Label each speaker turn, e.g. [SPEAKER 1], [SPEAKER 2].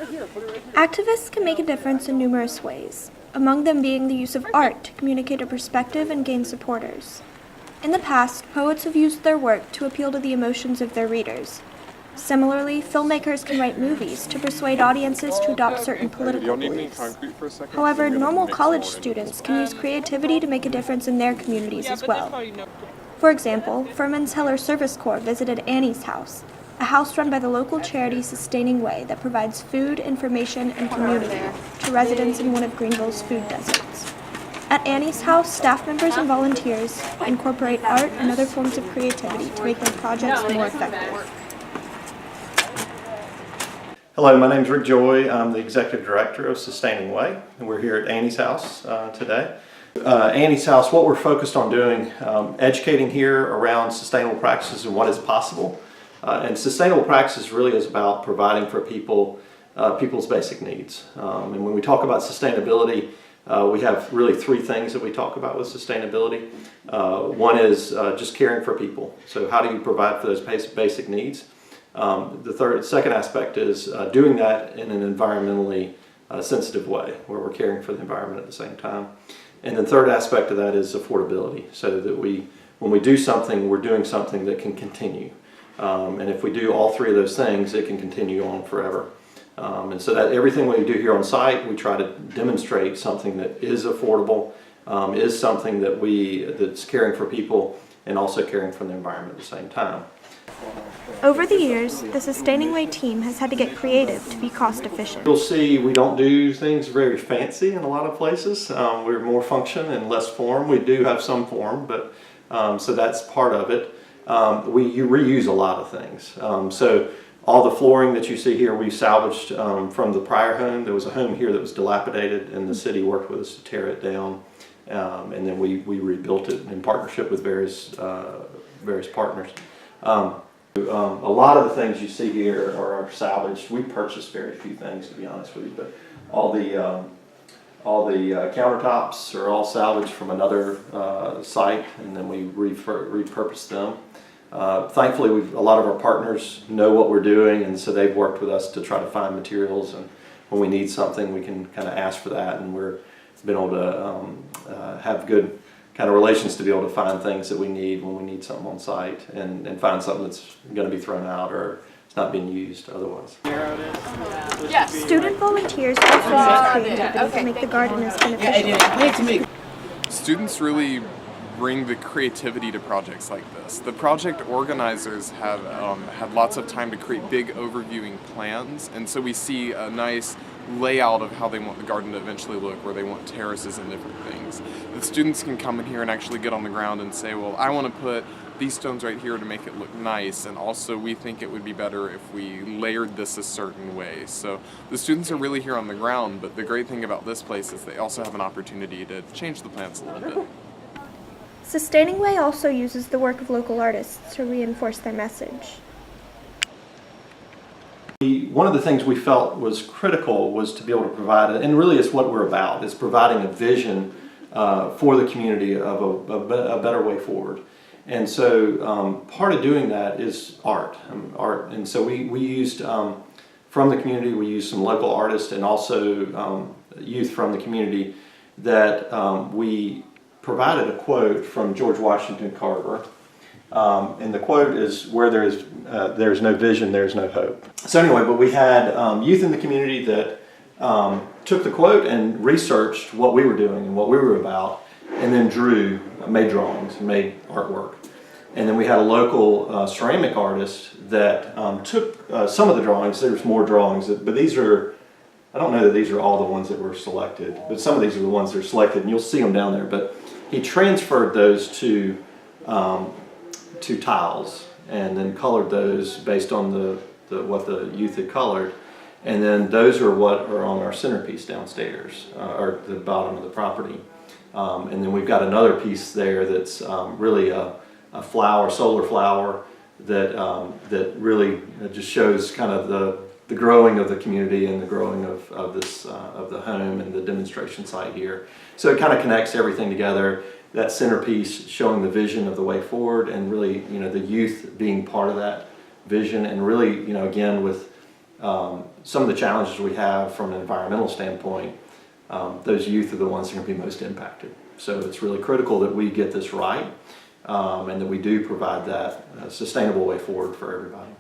[SPEAKER 1] Activists can make a difference in numerous ways, among them being the use of art to communicate a perspective and gain supporters. In the past, poets have used their work to appeal to the emotions of their readers. Similarly, filmmakers can write movies to persuade audiences to adopt certain political beliefs. However, normal college students can use creativity to make a difference in their communities as well. For example, Furman's Heller Service Corps visited Annie's house, a house run by the local charity Sustaining Way that provides food, information, and community to residents in one of Greenville's food deserts. At Annie's house, staff members and volunteers incorporate art and other forms of creativity to make their projects more effective.
[SPEAKER 2] Hello, my name is Rick Joy. I'm the Executive Director of Sustaining Way, and we're here at Annie's house today. Annie's house, what we're focused on doing, educating here around sustainable practices and what is possible. And sustainable practices really is about providing for people's basic needs. And when we talk about sustainability, we have really three things that we talk about with sustainability. One is just caring for people. So how do you provide for those basic needs? The second aspect is doing that in an environmentally sensitive way, where we're caring for the environment at the same time. And the third aspect of that is affordability, so that when we do something, we're doing something that can continue. And if we do all three of those things, it can continue on forever. And so that everything we do here on site, we try to demonstrate something that is affordable, is something that's caring for people and also caring for the environment at the same time.
[SPEAKER 1] Over the years, the Sustaining Way team has had to get creative to be cost efficient.
[SPEAKER 2] You'll see we don't do things very fancy in a lot of places. We're more function and less form. We do have some form, but so that's part of it. You reuse a lot of things. So all the flooring that you see here we salvaged from the prior home. There was a home here that was dilapidated and the city worked with us to tear it down. And then we rebuilt it in partnership with various partners. A lot of the things you see here are salvaged. We purchased very few things, to be honest with you, but all the countertops are all salvaged from another site, and then we repurposed them. Thankfully, a lot of our partners know what we're doing, and so they've worked with us to try to find materials, and when we need something, we can kind of ask for that, and we've been able to have good kind of relations to be able to find things that we need when we need something on site, and find something that's going to be thrown out or it's not being used otherwise.
[SPEAKER 1] Student volunteers also use creativity to make the garden as beneficial.
[SPEAKER 3] Students really bring the creativity to projects like this. The project organizers have had lots of time to create big overviewing plans, and so we see a nice layout of how they want the garden to eventually look, where they want terraces and different things. The students can come in here and actually get on the ground and say, well, I want to put these stones right here to make it look nice, and also we think it would be better if we layered this a certain way. So the students are really here on the ground, but the great thing about this place is they also have an opportunity to change the plans a little bit.
[SPEAKER 1] Sustaining Way also uses the work of local artists to reinforce their message.
[SPEAKER 2] One of the things we felt was critical was to be able to provide, and really it's what we're about, is providing a vision for the community of a better way forward. And so part of doing that is art. And so we used, from the community, we used some local artists and also youth from the community that we provided a quote from George Washington Carver. And the quote is, where there's no vision, there's no hope. So anyway, but we had youth in the community that took the quote and researched what we were doing and what we were about, and then made drawings, made artwork. And then we had a local ceramic artist that took some of the drawings. There's more drawings, but these are, I don't know that these are all the ones that were selected, but some of these are the ones that are selected, and you'll see them down there. But he transferred those to tiles and then colored those based on what the youth had colored, and then those are what are on our centerpiece downstairs, or at the bottom of the property. And then we've got another piece there that's really a flower, solar flower, that really just shows kind of the growing of the community and the growing of the home and the demonstration site here. So it kind of connects everything together. That centerpiece showing the vision of the way forward, and really, the youth being part of that vision, and really, again, with some of the challenges we have from an environmental standpoint, those youth are the ones that are going to be most impacted. So it's really critical that we get this right, and that we do provide that sustainable way forward for everybody.